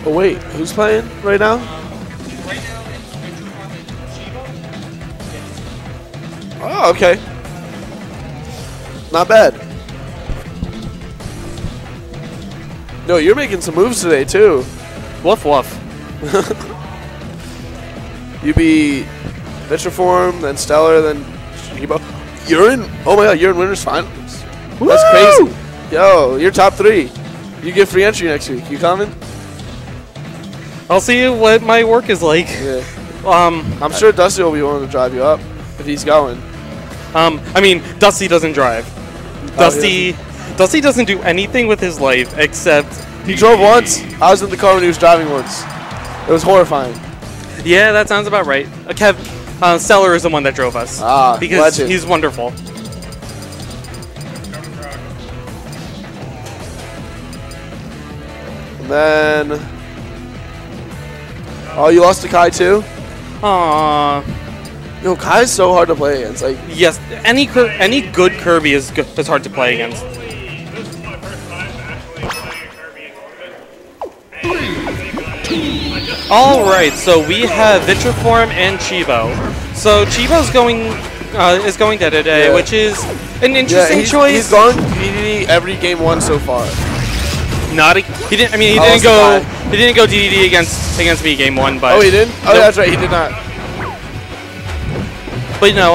Oh wait, who's playing right now? Right now it's Vitriform and Chibo. Oh, okay. Not bad. No, you're making some moves today too. Woof woof. You beat Vitriform, then Stellar, then Chibo. You're in. Oh my God, you're in winners finals. Woo! That's crazy. Yo, you're top 3. You get free entry next week. You coming? I'll see what my work is like. Yeah. I'm sure Dusty will be willing to drive you up if he's going. I mean, Dusty doesn't drive. Dusty doesn't do anything with his life except he drove once. I was in the car when he was driving once. It was horrifying. Yeah, that sounds about right. Stellar is the one that drove us. Because legend. he's wonderful. And then, oh, you lost to Kai too? Aww. Yo, Kai's so hard to play against. Like, yes, any good Kirby is hard to play against. This is my first time actually playing a Kirby in tournament. All right, so we have Vitriform and Chibo. So Chibo's going Dedede, which is an interesting choice. He's gone DDD every game 1 so far. He didn't. I mean, he didn't go DDD against me game 1, but oh, he didn't. Oh, nope. That's right. He did not. But you know,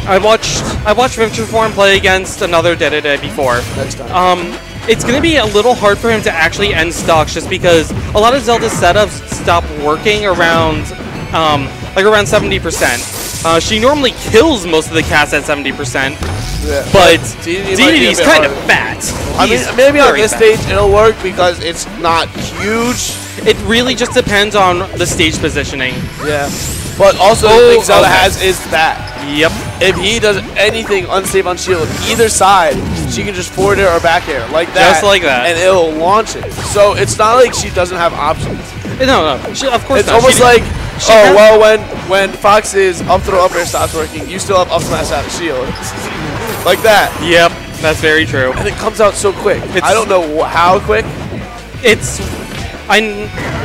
I watched Vitriform play against another Dedede before. Next time. It's going to be a little hard for him to actually end stocks just because a lot of Zelda setups stop working around around 70%. She normally kills most of the cast at 70%, yeah, but DDD's kind of fat. I mean, maybe on this stage it'll work because it's not huge. It really just depends on the stage positioning. Yeah. But also the thing Zelda has is that. Yep. If he does anything unsafe on shield, either side, she can just forward air or back air like that. Just like that. And it'll launch it. So it's not like she doesn't have options. No. Of course it's not. Almost like, when Fox's up throw up air stops working, you still have up smash out of shield. Like that. Yep, that's very true. And it comes out so quick. I don't know how quick.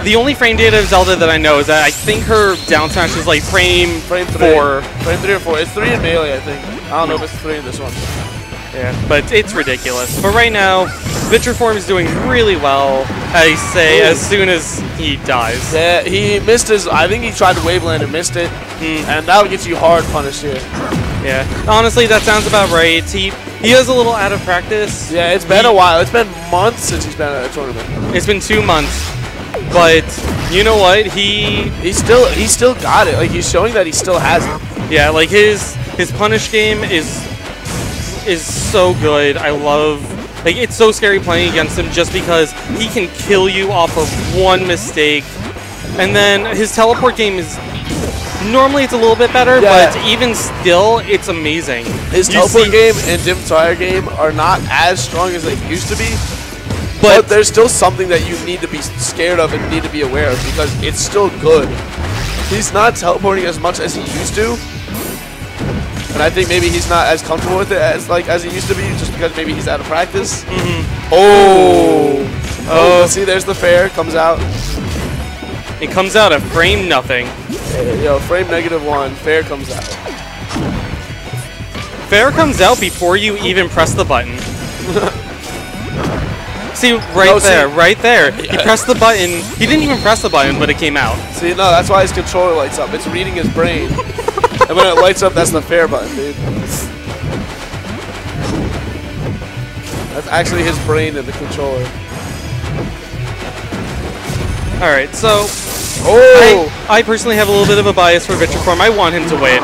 The only frame data of Zelda that I know is that I think her down smash is like frame 4. Frame 3 or 4. It's 3 in Melee, I think. I don't know if it's 3 in this one. Yeah, but it's ridiculous. But right now, Vitriform is doing really well, I say, as soon as he dies. Yeah, he missed his... I think he tried to wave land and missed it. And that'll get you hard punished here. Yeah, honestly, that sounds about right. He is a little out of practice. Yeah, it's been a while. It's been months since he's been at a tournament. It's been 2 months. But you know what? He still got it. Like, he's showing that he still has it. Yeah, like his punish game is so good. I love, like, it's so scary playing against him just because he can kill you off of one mistake. And then his teleport game is normally it's a little bit better, but even still, it's amazing. His teleport game and Dim Fire game are not as strong as they used to be. But there's still something that you need to be scared of and need to be aware of because it's still good. He's not teleporting as much as he used to. And I think maybe he's not as comfortable with it as he used to be just because maybe he's out of practice. Oh, see, there's the fair. Comes out. It comes out at frame nothing. Yo, frame -1. Fair comes out. Fair comes out before you even press the button. See, right there. He pressed the button. He didn't even press the button, but it came out. See, no, that's why his controller lights up. It's reading his brain. And when it lights up, that's the fair button, dude. That's actually his brain in the controller. All right, so I personally have a little bit of a bias for Vitriform. I want him to win.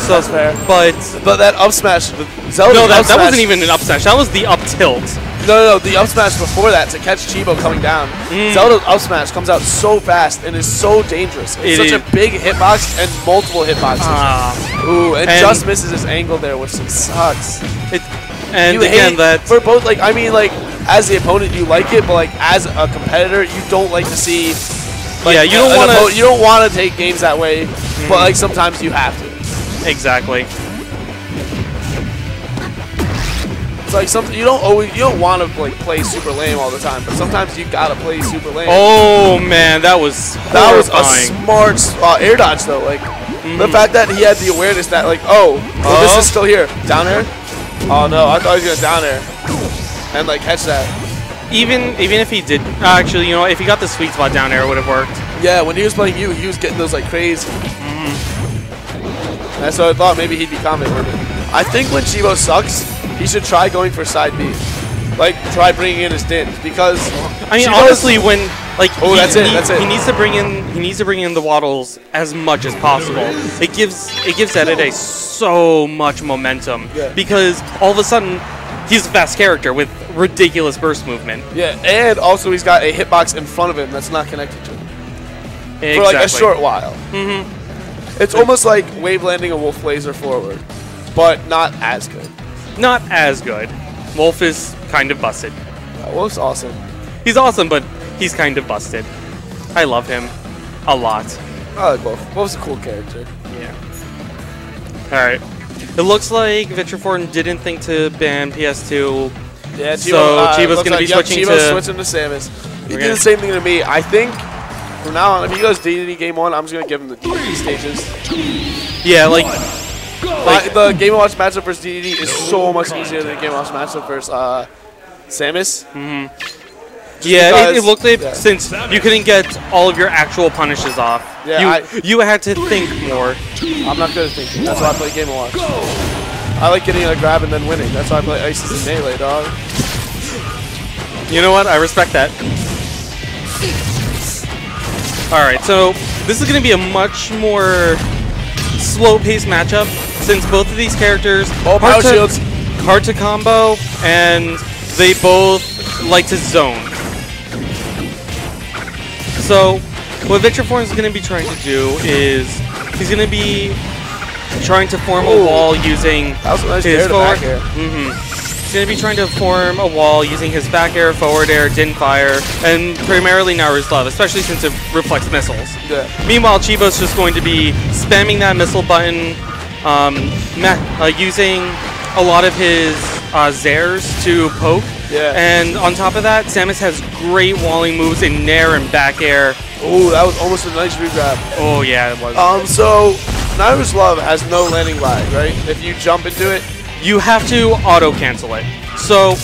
So that's fair. But that up smash, Zelda. No, that wasn't even an up smash. That was the up tilt. No, the up smash before that to catch Chibo coming down. Zelda's up smash comes out so fast and is so dangerous. It's such a big hitbox and multiple hitboxes. Ooh, and just misses his angle there, which sucks. For both, like, I mean, like, as the opponent you like it, but like as a competitor you don't like to see. Like, yeah, you don't want to take games that way, but like sometimes you have to. Exactly. It's like something you don't want to like play super lame all the time, but sometimes you gotta play super lame. Oh man, that was horrifying. A smart air dodge though. Like the fact that he had the awareness that like, this is still here, down air. Oh no, I thought he was gonna down air and like catch that. Even if he did, actually, you know, if he got the sweet spot down air, it would have worked. Yeah, when he was playing you, he was getting those like crazy. And so I thought maybe he'd be confident with it. I think when Chibo sucks, he should try going for side B. Like, try bringing in his dins, because I mean, Chibo's, honestly, when like that's it. He needs to bring in the waddles as much as possible. It gives Dedede so much momentum because all of a sudden he's a fast character with ridiculous burst movement. Yeah, and also he's got a hitbox in front of him that's not connected to him Exactly. for like a short while. It's almost like wave landing a Wolf Laser forward, but not as good. Not as good. Wolf is kind of busted. Wolf's awesome. He's awesome, but he's kind of busted. I love him a lot. I like Wolf. Wolf's a cool character. Yeah. Alright. It looks like Vitriform didn't think to ban PS2. Yeah, so Chibo's going to be switching Chibo's switching to Samus. He did the same thing to me. I think from now on, if he goes Dedede game 1, I'm just going to give him the Dedede stages. Yeah, like the Game & Watch matchup versus Dedede is so much easier than the Game & Watch matchup versus Samus. Yeah, it looked like since you couldn't get all of your actual punishes off, you had to think more. I'm not good at thinking. That's why I play Game & Watch. I like getting a grab and then winning. That's why I play Ices and Melee, dog. You know what? I respect that. Alright, so this is going to be a much more slow-paced matchup since both of these characters are hard to combo and they both like to zone. So what Vitriform is going to be trying to do is he's going to be trying to form a wall using his forward. He's going to be trying to form a wall using his back air, forward air, din fire, and primarily Naru's love, especially since it reflects missiles. Yeah. Meanwhile, Chibo's just going to be spamming that missile button, using a lot of his Zairs to poke. Yeah. And on top of that, Samus has great walling moves in Nair and back air. Oh, that was almost a nice regrab. Oh, yeah, it was. So, Naru's Love has no landing lag, right? If you jump into it, you have to auto-cancel it. So,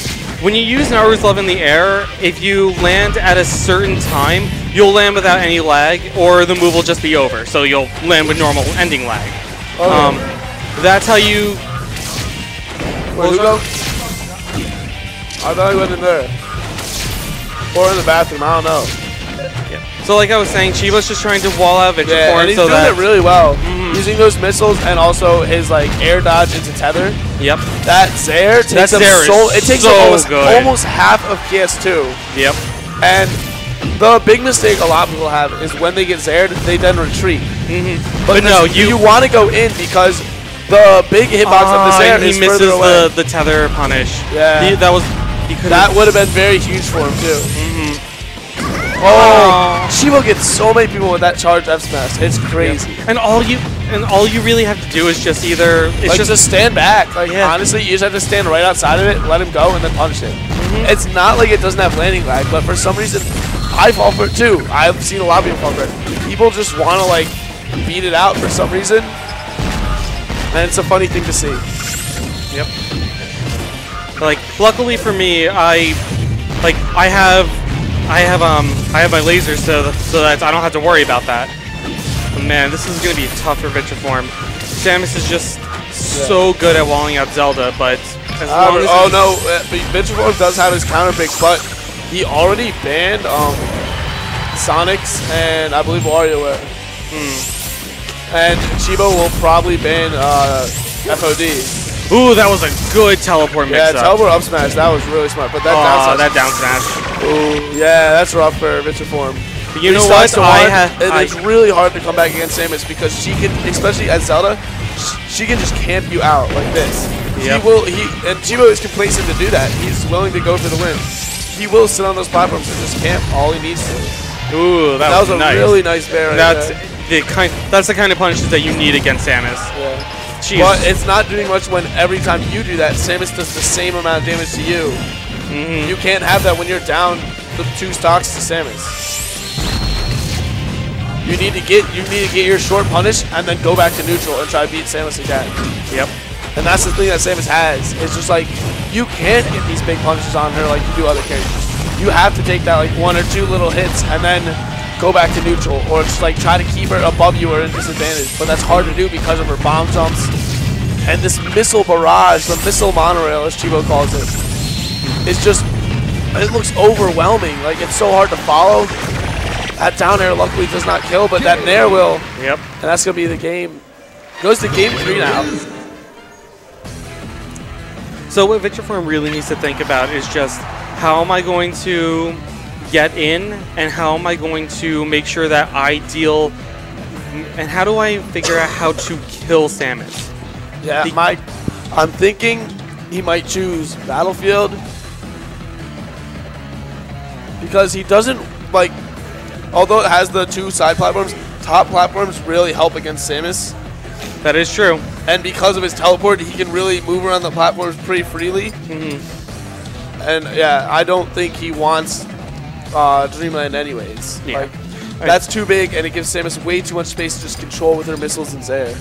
when you use Naru's Love in the air, if you land at a certain time, you'll land without any lag, or the move will just be over. So you'll land with normal ending lag. That's how you... Where'd he go? I thought he went in there. Or in the bathroom, I don't know. Yeah. So like I was saying, Chibo's just trying to wall out Vitriform. Yeah, and he's doing it really well. Using those missiles and also his like air dodge into tether. Yep. That Zair takes almost half of PS2. Yep. And the big mistake a lot of people have is when they get Zaired, they then retreat. But no, you want to go in because the big hitbox of the Zair is further away. He misses the tether punish. Yeah. That would have been very huge for him too. Oh, Chibo gets so many people with that charged F smash. It's crazy. And all you really have to do is just either just stand back. Like honestly, you just have to stand right outside of it, let him go, and then punish it. It's not like it doesn't have landing lag, but for some reason, I fall for it too. I've seen a lot of people fall for it. People just want to like beat it out for some reason, and it's a funny thing to see. Yep. Like luckily for me, I have my lasers so that I don't have to worry about that. But man, this is going to be tough for Vitriform. Samus is just so good at walling out Zelda, but as long as Vitriform does have his counter picks, but he already banned Sonic's and I believe WarioWare. And Chibo will probably ban FOD. Ooh, that was a good teleport mix-up. Yeah, teleport up smash, that was really smart. But that down smash. Ooh, yeah, that's rough for Vitriform. You know what? It's really hard to come back against Samus because she can, especially as Zelda, she can just camp you out like this. Yep. And Chibo is complacent to do that. He's willing to go for the win. He will sit on those platforms and just camp all he needs to. Ooh, that was nice. A really nice bear. That's the kind of punishes that you need against Samus. Yeah. she's... But it's not doing much when every time you do that, Samus does the same amount of damage to you. You can't have that when you're down the 2 stocks to Samus. You need to get your short punish and then go back to neutral and try to beat Samus again. Yep. And that's the thing that Samus has. It's just like, you can't get these big punishes on her like you do other characters. You have to take that like 1 or 2 little hits and then go back to neutral, or just like try to keep her above you or in disadvantage. But that's hard to do because of her bomb jumps and this missile barrage, the missile monorail as Chibo calls it. It's just, it looks overwhelming. Like, it's so hard to follow. That down air luckily does not kill, but that nair will. Yep. And that's gonna be the game. Goes to game 3 now. So what Vitriform really needs to think about is just, how am I going to get in, and how am I going to make sure that I deal, and how do I figure out how to kill Samus? Yeah, I'm thinking he might choose Battlefield because he doesn't, like, although it has the 2 side platforms, top platforms really help against Samus. That is true. And because of his teleport, he can really move around the platforms pretty freely. And yeah, I don't think he wants Dreamland anyways. Yeah. Like, that's too big, and it gives Samus way too much space to just control with her missiles and Zaire.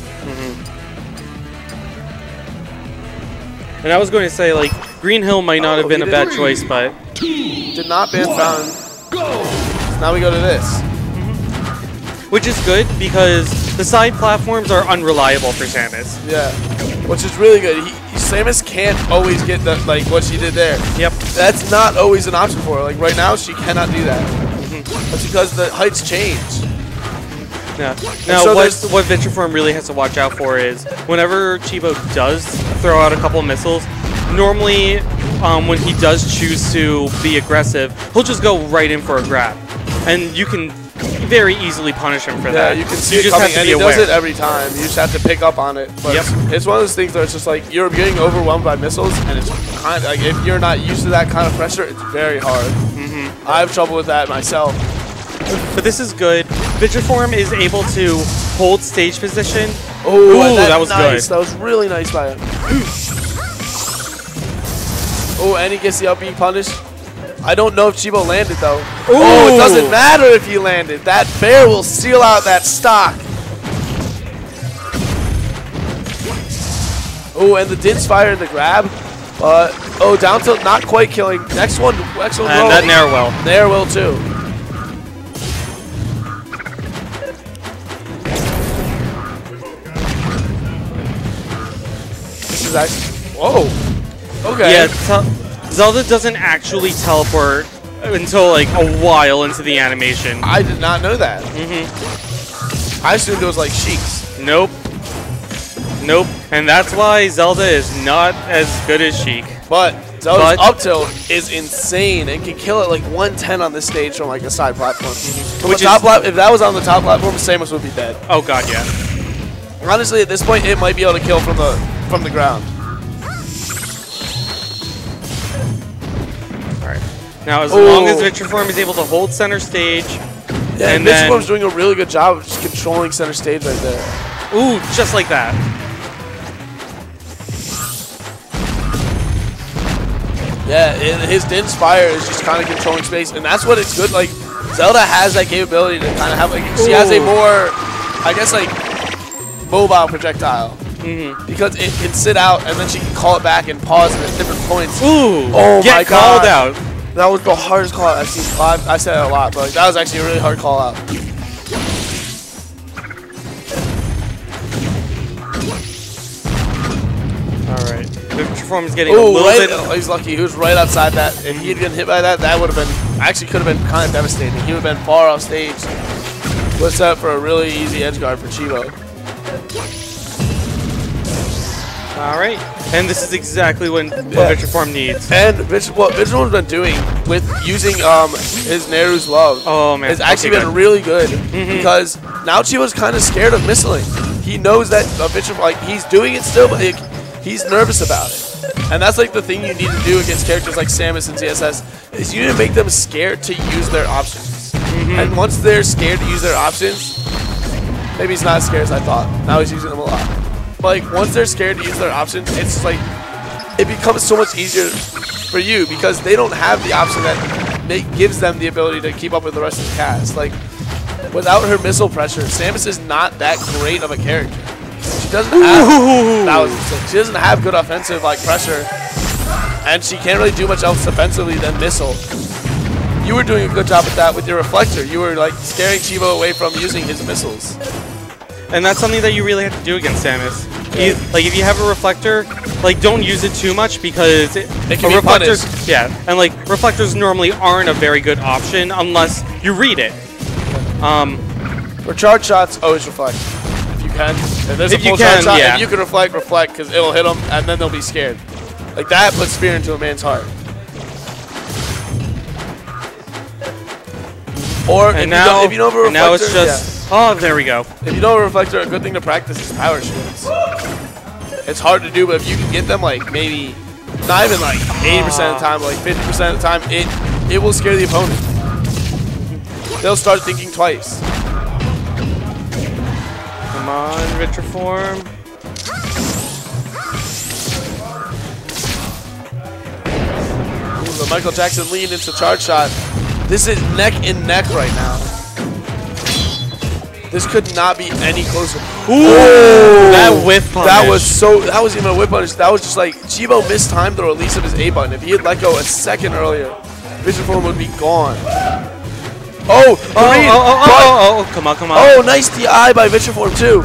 And I was going to say, like, Green Hill might not have been a bad choice, but... Did not ban Fountain. Go! So now we go to this. Which is good, because the side platforms are unreliable for Samus. Yeah, which is really good. Samus can't always get the, like what she did there. Yep. That's not always an option for her. Like right now, she cannot do that. That's because the heights change. Yeah. Now, so what Vitriform really has to watch out for is whenever Chibo does throw out a couple of missiles, normally when he does choose to be aggressive, he'll just go right in for a grab. And you can very easily punish him for that. Yeah, you can see it coming, and he does it every time. You just have to pick up on it. But it's one of those things where it's just like you're getting overwhelmed by missiles, and it's kind of like if you're not used to that kind of pressure, it's very hard. I have trouble with that myself. But this is good. Vitriform is able to hold stage position. Oh, that was nice. good. That was really nice by him. Oh, and he gets the up B punish. I don't know if Chibo landed though. Ooh. Oh, it doesn't matter if he landed. That bear will seal out that stock. Oh, and the Din's fire in the grab. Oh, down tilt, not quite killing. Next one and roll. that nair will. Nair will too. This is actually, whoa. Okay. Yeah, Zelda doesn't actually teleport until like a while into the animation. I did not know that. I assumed it was like Sheik's. Nope. Nope. And that's why Zelda is not as good as Sheik. But Zelda's up tilt is insane and can kill it like 110 on this stage from like a side platform. From Which the top if that was on the top platform, Samus would be dead. Oh god, yeah. Honestly, at this point, it might be able to kill from the ground. Now, as long as Vitriform is able to hold center stage, yeah, and Vitriform's doing a really good job of just controlling center stage right there. Ooh, just like that. Yeah, and his Din's fire is just kind of controlling space, and that's what it's good. Like Zelda has that capability to kind of have like she has a more, I guess like mobile projectile. Because it can sit out and then she can call it back and pause it at different points. Ooh, oh get my called God. out. That was the hardest call out I've seen. I said it a lot, but like, that was actually a really hard call out. Alright. Vitriform is getting a little bit... Oh, he's lucky. He was right outside that. If he had been hit by that, that would have been... Actually could have been kind of devastating. He would have been far off stage. Was set for a really easy edge guard for Chibo. Alright. And this is exactly what Vitriform needs. And what Vitriform's been doing with using his Neru's Love has actually been really good. Because now Chibo's kind of scared of missling. He knows that Vitriform, like, he's doing it still, but he's nervous about it. And that's like the thing you need to do against characters like Samus and TSS, is you need to make them scared to use their options. And once they're scared to use their options, maybe he's not as scared as I thought. Now he's using them a lot. like once they're scared to use their options, it's like it becomes so much easier for you because they don't have the option that gives them the ability to keep up with the rest of the cast. Like without her missile pressure, Samus is not that great of a character. She doesn't have she doesn't have good offensive like pressure, and she can't really do much else defensively than missile. You were doing a good job with that with your reflector. You were like scaring Chibo away from using his missiles. And that's something that you really have to do against Samus. Like if you have a reflector, like don't use it too much because it can be punished. Yeah, and like reflectors normally aren't a very good option unless you read it. For charge shots, always reflect if you can. If there's a full charge shot, if you can reflect because it'll hit them and then they'll be scared. Like that puts fear into a man's heart. Or if you don't have a reflector, now it's just oh, there we go. If you don't have a reflector, a good thing to practice is power shields. It's hard to do, but if you can get them like maybe not even like 80% of the time, like 50% of the time, it will scare the opponent. They'll start thinking twice. Come on, Vitriform. Ooh, the Michael Jackson lean into charge shot. This is neck and neck right now. This could not be any closer. Ooh, that whip punish. That was even a whip punish. That was just like Chibo mistimed the release of his A button. If he had let go a second earlier, Vitriform would be gone. Oh, come on. Oh, nice DI by Vitriform too.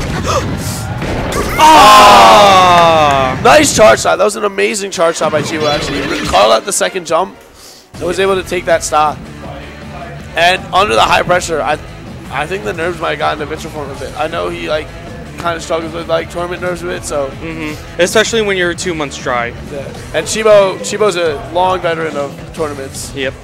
Nice charge shot. That was an amazing charge shot by Chibo actually. He called out the second jump and was able to take that stock. And under the high pressure, I think the nerves might have gotten to Vitriform a bit. I know he like kind of struggles with like tournament nerves a bit, so. Especially when you're 2 months dry. Yeah. And Chibo's a long veteran of tournaments. Yep.